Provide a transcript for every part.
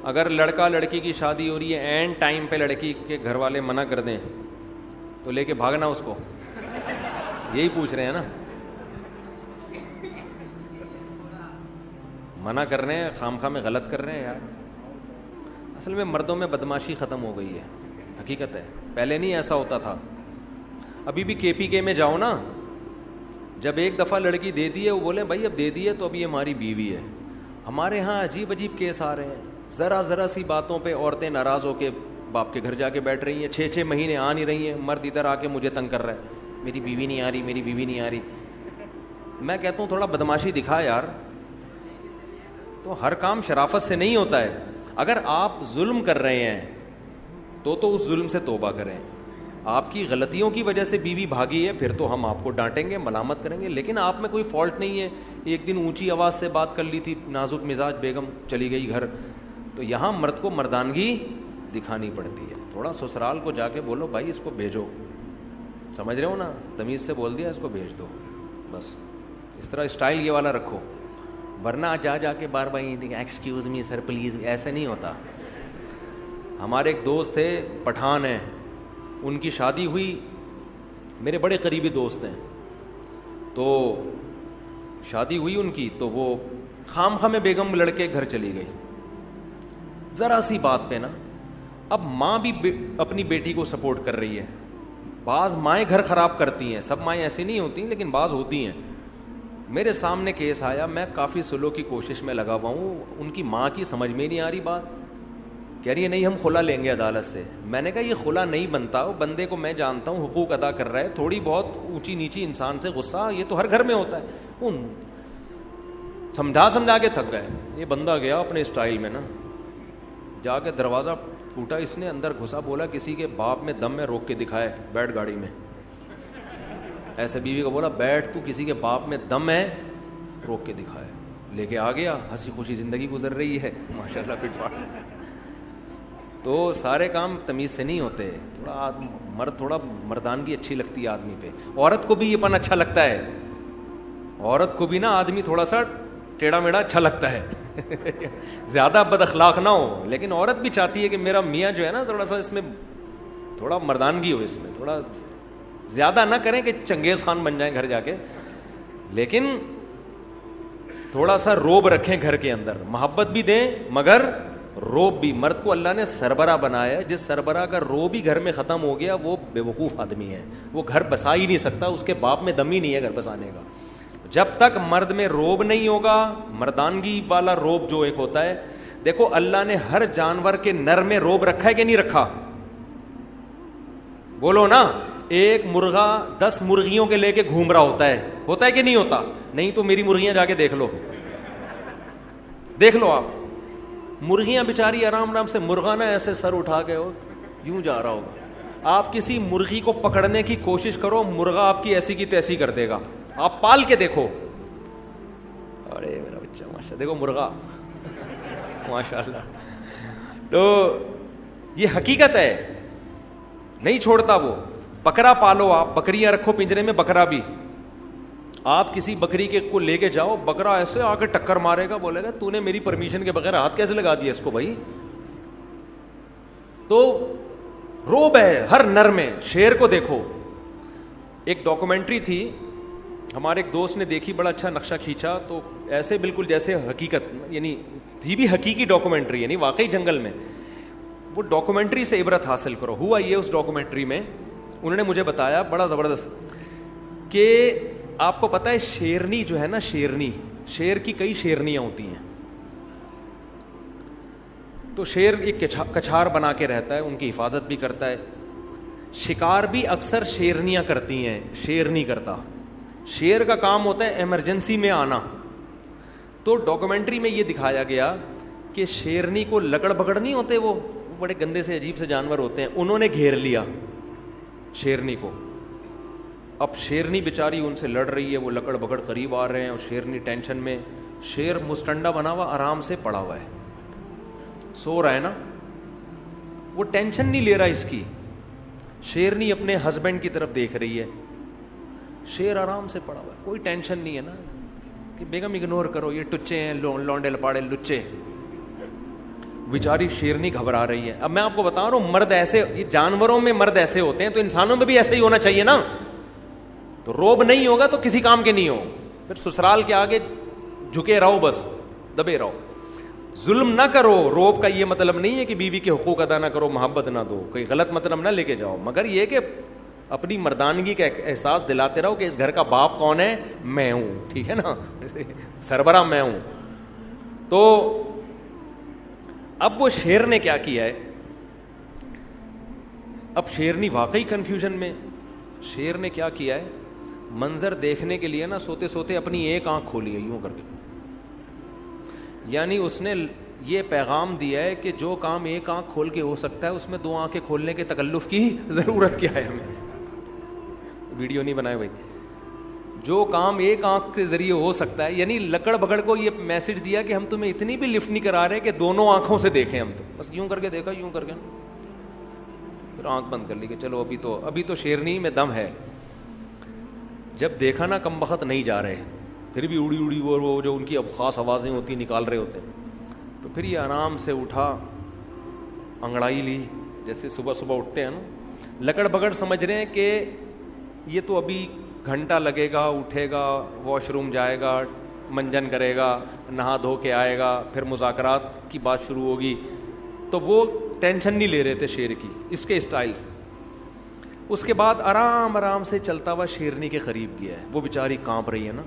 اگر لڑکا لڑکی کی شادی ہو رہی ہے، اینڈ ٹائم پہ لڑکی کے گھر والے منع کر دیں تو لے کے بھاگنا اس کو، یہی پوچھ رہے ہیں نا. منع کر رہے ہیں، خامخواہ میں غلط کر رہے ہیں یار. اصل میں مردوں میں بدماشی ختم ہو گئی ہے، حقیقت ہے. پہلے نہیں ایسا ہوتا تھا. ابھی بھی کے پی کے میں جاؤ نا، جب ایک دفعہ لڑکی دے دی ہے وہ بولیں بھائی اب دے دی ہے تو اب یہ ہماری بیوی ہے. ہمارے ہاں عجیب عجیب کیس آ رہے ہیں. ذرا سی باتوں پہ عورتیں ناراض ہو کے باپ کے گھر جا کے بیٹھ رہی ہیں. 6 مہینے آ نہیں رہی ہیں، مرد ادھر آ کے مجھے تنگ کر رہا ہے، میری بیوی نہیں آ رہی، میری بیوی نہیں آ رہی. میں کہتا ہوں تھوڑا بدماشی دکھا یار. تو ہر کام شرافت سے نہیں ہوتا ہے. اگر آپ ظلم کر رہے ہیں تو اس ظلم سے توبہ کریں. آپ کی غلطیوں کی وجہ سے بیوی بھاگی ہے، پھر تو ہم آپ کو ڈانٹیں گے، ملامت کریں گے، لیکن آپ میں کوئی فالٹ نہیں ہے. ایک دن اونچی آواز سے بات کر لی تھی، نازک مزاج بیگم چلی گئی گھر. تو یہاں مرد کو مردانگی دکھانی پڑتی ہے. تھوڑا سسرال کو جا کے بولو بھائی اس کو بھیجو، سمجھ رہے ہو نا، تمیز سے بول دیا اس کو بھیج دو، بس اس طرح اسٹائل یہ والا رکھو. ورنہ جا کے بار بار ایکسکیوز می سر پلیز، ایسے نہیں ہوتا. ہمارے ایک دوست تھے پٹھان ہیں، ان کی شادی ہوئی، میرے بڑے قریبی دوست ہیں. تو شادی ہوئی ان کی، تو وہ خامخواہ میں بیگم لڑکے گھر چلی گئی ذرا سی بات پہ نا. اب ماں بھی اپنی بیٹی کو سپورٹ کر رہی ہے. بعض مائیں گھر خراب کرتی ہیں، سب مائیں ایسی نہیں ہوتی لیکن بعض ہوتی ہیں. میرے سامنے کیس آیا، میں کافی سلو کی کوشش میں لگا ہوا ہوں. ان کی ماں کی سمجھ میں نہیں آ رہی بات، کہہ رہی ہے نہیں ہم خلا لیں گے عدالت سے. میں نے کہا یہ خلا نہیں بنتا، وہ بندے کو میں جانتا ہوں حقوق ادا کر رہا ہے، تھوڑی بہت اونچی نیچی انسان سے غصہ یہ تو ہر گھر میں ہوتا ہے. ان سمجھا کے تھک گئے. یہ بندہ گیا اپنے اسٹائل میں نا، جا کے دروازہ ٹوٹا اس نے، اندر گھسا، بولا کسی کے باپ میں دم میں روک کے دکھائے، بیٹھ گاڑی میں. ایسے بیوی کو بولا بیٹھ تو، کسی کے باپ میں دم ہے روک کے دکھائے. لے کے آ گیا، ہنسی خوشی زندگی گزر رہی ہے ماشاءاللہ فٹ فاٹ. تو سارے کام تمیز سے نہیں ہوتے. تھوڑا مرد، تھوڑا مردانگی اچھی لگتی ہے آدمی پہ. عورت کو بھی یہ پن اچھا لگتا ہے، عورت کو بھی نا آدمی تھوڑا سا ٹیڑھا میڑھا اچھا لگتا ہے زیادہ بد اخلاق نہ ہو. لیکن عورت بھی چاہتی ہے کہ میرا میاں جو ہے نا تھوڑا سا اس میں تھوڑا مردانگی ہو، اس میں تھوڑا زیادہ نہ کریں کہ چنگیز خان بن جائیں گھر جا کے، لیکن تھوڑا سا روب رکھیں گھر کے اندر. محبت بھی دیں مگر روب بھی. مرد کو اللہ نے سربراہ بنایا ہے، جس سربراہ کا روب ہی گھر میں ختم ہو گیا وہ بے وقوف آدمی ہے، وہ گھر بسا ہی نہیں سکتا، اس کے باپ میں دم ہی نہیں ہے گھر بسانے کا. جب تک مرد میں روب نہیں ہوگا، مردانگی والا روب جو ایک ہوتا ہے، دیکھو اللہ نے ہر جانور کے نر میں روب رکھا ہے کہ نہیں رکھا؟ بولو نا. ایک مرغا 10 مرغیوں کے لے کے گھوم رہا ہوتا ہے کہ نہیں ہوتا؟ نہیں تو میری مرغیاں جا کے دیکھ لو آپ. مرغیاں بیچاری آرام سے، مرغا نا ایسے سر اٹھا کے یوں جا رہا ہوگا. آپ کسی مرغی کو پکڑنے کی کوشش کرو، مرغا آپ کی ایسی کی تیسی کر دے گا. آپ پال کے دیکھو، ارے میرا بچہ ماشاء، دیکھو مرغا ماشاء اللہ. تو یہ حقیقت ہے، نہیں چھوڑتا وہ. بکرا پالو آپ، بکریاں رکھو پنجرے میں، بکرا بھی. آپ کسی بکری کے کو لے کے جاؤ، بکرا ایسے آ کے ٹکر مارے گا، بولے گا تو نے میری پرمیشن کے بغیر ہاتھ کیسے لگا دیا اس کو بھائی. تو روب ہے ہر نر میں. شیر کو دیکھو، ایک ڈاکومنٹری تھی ہمارے ایک دوست نے دیکھی، بڑا اچھا نقشہ کھینچا، تو ایسے بالکل جیسے حقیقت، یعنی تھی بھی حقیقی ڈاکومنٹری، یعنی واقعی جنگل میں. وہ ڈاکومنٹری سے عبرت حاصل کرو. ہوا یہ اس ڈاکومنٹری میں انہوں نے مجھے بتایا بڑا زبردست کہ آپ کو پتا ہے شیرنی جو ہے نا، شیرنی، شیر کی کئی شیرنیاں ہوتی ہیں. تو شیر ایک کچھار بنا کے رہتا ہے، ان کی حفاظت بھی کرتا ہے. شکار بھی اکثر شیرنیاں کرتی ہیں، شیر نہیں کرتا. شیر کا کام ہوتا ہے ایمرجنسی میں آنا. تو ڈاکومنٹری میں یہ دکھایا گیا کہ شیرنی کو لکڑ بگڑ نہیں ہوتے، وہ بڑے گندے سے عجیب سے جانور ہوتے ہیں، انہوں نے گھیر لیا شیرنی کو. اب شیرنی بیچاری ان سے لڑ رہی ہے، وہ لکڑ بگڑ قریب آ رہے ہیں اور شیرنی ٹینشن میں. شیر مستنڈا بنا ہوا آرام سے پڑا ہوا ہے، سو رہا ہے نا، وہ ٹینشن نہیں لے رہا اس کی. شیرنی اپنے ہسبینڈ کی طرف دیکھ رہی ہے، شیر آرام سے پڑا ہوا ہے، کوئی ٹینشن نہیں ہے نا کہ بیگم اگنور کرو، یہ ٹچے ہیں، لونڈے لپاڑے لچے. بیچاری شیرنی گھبرا رہی ہے. اب میں آپ کو بتا رہا ہوں مرد ایسے, جانوروں میں مرد ایسے ہوتے ہیں تو انسانوں میں بھی ایسا ہی ہونا چاہیے نا. تو روب نہیں ہوگا تو کسی کام کے نہیں ہو, پھر سسرال کے آگے جھکے رہو, بس دبے رہو. ظلم نہ کرو. روب کا یہ مطلب نہیں ہے کہ بیوی کے حقوق ادا نہ کرو, محبت نہ دو, کوئی غلط مطلب نہ لے کے جاؤ, مگر یہ کہ اپنی مردانگی کا احساس دلاتے رہو کہ اس گھر کا باپ کون ہے, میں ہوں, ٹھیک ہے نا, سربراہ میں ہوں. تو اب وہ شیر نے کیا کیا ہے, اب شیرنی واقعی کنفیوژن میں. شیر نے کیا کیا ہے, منظر دیکھنے کے لیے نا سوتے سوتے اپنی ایک آنکھ کھولی ہے یوں کر کے. یعنی اس نے یہ پیغام دیا ہے کہ جو کام ایک آنکھ کھول کے ہو سکتا ہے اس میں دو آنکھیں کھولنے کے تکلف کی ضرورت کیا ہے. ہمیں ویڈیو نہیں بنائے بھائی. جو کام ایک آنکھ کے ذریعے ہو سکتا ہے, یعنی لکڑ بگڑ کو یہ میسج دیا کہ ہم تمہیں اتنی بھی لفٹ نہیں کرا رہے کہ دونوں آنکھوں سے دیکھیں, ہم تو بس یوں کر کے دیکھا, یوں کر کے پھر آنکھ بند کر لی کہ چلو ابھی تو شیرنی میں دم ہے. جب دیکھا نا کم بخت نہیں جا رہے, پھر بھی اڑی اڑی وہ جو ان کی اب خاص آوازیں ہوتی نکال رہے ہوتے, تو پھر یہ آرام سے اٹھا, انگڑائی لی, جیسے صبح صبح اٹھتے ہیں نا, لکڑ بگڑ سمجھ رہے ہیں کہ یہ تو ابھی گھنٹہ لگے گا, اٹھے گا, واش روم جائے گا, منجن کرے گا, نہا دھو کے آئے گا, پھر مذاکرات کی بات شروع ہوگی. تو وہ ٹینشن نہیں لے رہے تھے شیر کی, اس کے اسٹائل سے. اس کے بعد آرام آرام سے چلتا ہوا شیرنی کے قریب گیا ہے. وہ بیچاری کانپ رہی ہے نا,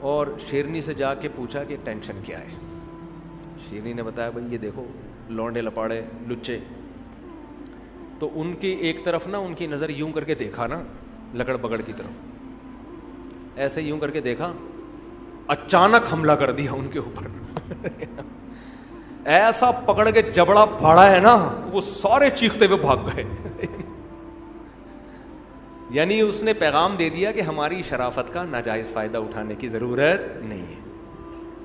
اور شیرنی سے جا کے پوچھا کہ ٹینشن کیا ہے. شیرنی نے بتایا بھائی یہ دیکھو لونڈے لپاڑے لچے. تو ان کی ایک طرف نا ان کی نظر یوں کر کے دیکھا نا لکڑ بگڑ کی طرف, ایسے یوں کر کے دیکھا, اچانک حملہ کر دیا ان کے اوپر. ایسا پکڑ کے جبڑا پھاڑا ہے نا, وہ سارے چیختے ہوئے بھاگ گئے. یعنی اس نے پیغام دے دیا کہ ہماری شرافت کا ناجائز فائدہ اٹھانے کی ضرورت نہیں ہے.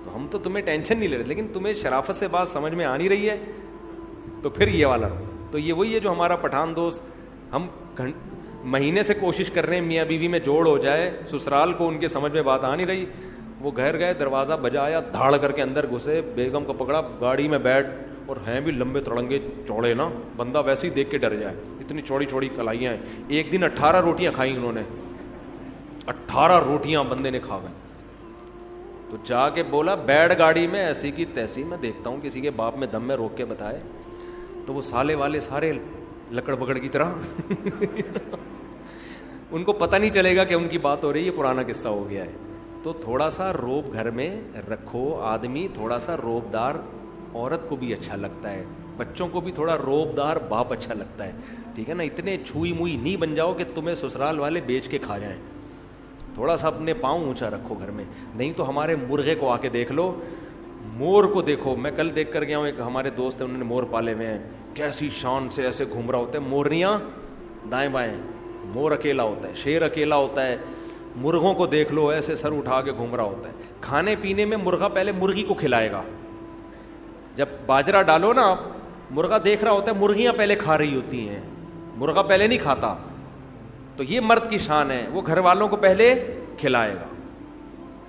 تو ہم تو تمہیں ٹینشن نہیں لے رہے, لیکن تمہیں شرافت سے بات سمجھ میں آ نہیں رہی ہے, تو پھر یہ والا. تو یہ وہی ہے جو ہمارا پٹھان دوست, ہم مہینے سے کوشش کر رہے ہیں میاں بیوی میں جوڑ ہو جائے, سسرال کو ان کے سمجھ میں بات آ نہیں رہی. وہ گھر گئے, دروازہ بجایا, دھاڑ کر کے اندر گھسے, بیگم کو پکڑا, گاڑی میں بیٹھ, اور ہیں بھی لمبے تڑنگے چوڑے نا, بندہ ویسے ہی دیکھ کے ڈر جائے, اتنی چوڑی چوڑی کلائیاں ہیں. ایک دن 18 روٹیاں کھائیں انہوں نے, 18 روٹیاں بندے نے کھا گئے. تو جا کے بولا بیٹھ گاڑی میں, ایسی کی تیسی, میں دیکھتا ہوں کسی کے باپ میں دم میں روک کے بتائے. تو وہ سالے والے سارے لکڑ بگڑ کی طرح ان کو پتہ نہیں چلے گا کہ ان کی بات ہو رہی ہے, پرانا قصہ ہو گیا ہے. تو تھوڑا سا روب گھر میں رکھو. آدمی تھوڑا سا روبدار عورت کو بھی اچھا لگتا ہے, بچوں کو بھی تھوڑا روبدار باپ اچھا لگتا ہے, ٹھیک ہے نا. اتنے چھوئی موئی نہیں بن جاؤ کہ تمہیں سسرال والے بیچ کے کھا جائیں. تھوڑا سا اپنے پاؤں اونچا رکھو گھر میں. نہیں تو ہمارے مرغے کو آ کے دیکھ لو, مور کو دیکھو. میں کل دیکھ کر گیا ہوں, ایک ہمارے دوست ہیں, انہوں نے مور پالے ہوئے ہیں, کیسی شان سے ایسے گھوم رہا ہوتا ہے, مورنیاں دائیں بائیں, مور اکیلا ہوتا ہے, شیر اکیلا ہوتا ہے. مرغوں کو دیکھ لو, ایسے سر اٹھا کے گھوم رہا ہوتا ہے. کھانے پینے میں مرغا پہلے مرغی کو کھلائے گا. جب باجرہ ڈالو نا, مرغا دیکھ رہا ہوتا ہے, مرغیاں پہلے کھا رہی ہوتی ہیں, مرغا پہلے نہیں کھاتا. تو یہ مرد کی شان ہے, وہ گھر والوں کو پہلے کھلائے گا.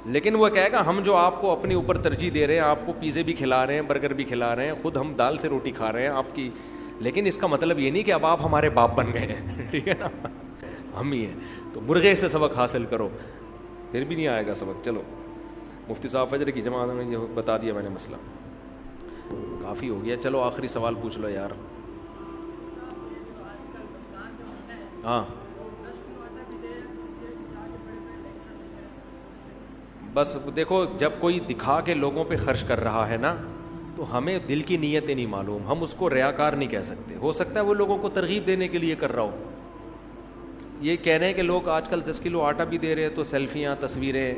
لیکن وہ کہے گا ہم جو آپ کو اپنے اوپر ترجیح دے رہے ہیں, آپ کو پیزے بھی کھلا رہے ہیں, برگر بھی کھلا رہے ہیں, خود ہم دال سے روٹی کھا رہے ہیں آپ کی, لیکن اس کا مطلب یہ نہیں کہ اب آپ ہمارے باپ بن گئے ہیں, ٹھیک ہے نا, ہم ہی ہیں. تو مرغے سے سبق حاصل کرو, پھر بھی نہیں آئے گا سبق. چلو مفتی صاحب فجر کی جماعت میں یہ بتا دیا میں نے مسئلہ, کافی ہو گیا. چلو آخری سوال پوچھ لو یار. ہاں بس دیکھو, جب کوئی دکھا کے لوگوں پہ خرچ کر رہا ہے نا, تو ہمیں دل کی نیتیں نہیں معلوم, ہم اس کو ریاکار نہیں کہہ سکتے. ہو سکتا ہے وہ لوگوں کو ترغیب دینے کے لیے کر رہا ہو. یہ کہہ رہے ہیں کہ لوگ آج کل 10 کلو آٹا بھی دے رہے ہیں تو سیلفیاں تصویریں.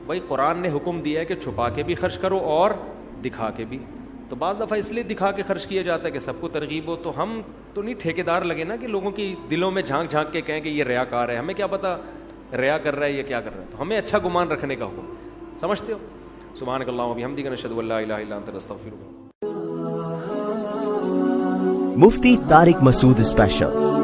بھائی قرآن نے حکم دیا ہے کہ چھپا کے بھی خرچ کرو اور دکھا کے بھی. تو بعض دفعہ اس لیے دکھا کے خرچ کیا جاتا ہے کہ سب کو ترغیب ہو. تو ہم تو نہیں ٹھیکیدار لگے نا کہ لوگوں کی دلوں میں جھانک جھانک کے کہیں کہ یہ ریاکار ہے. ہمیں کیا پتا ریا کر رہا ہے یا کیا کر رہا ہے. تو ہمیں اچھا گمان رکھنے کا حکم, سمجھتے ہو. سبحانک اللہم و بحمدک, نشہد ان لا الہ الا انت, نستغفرک. مفتی طارق مسعود اسپیشل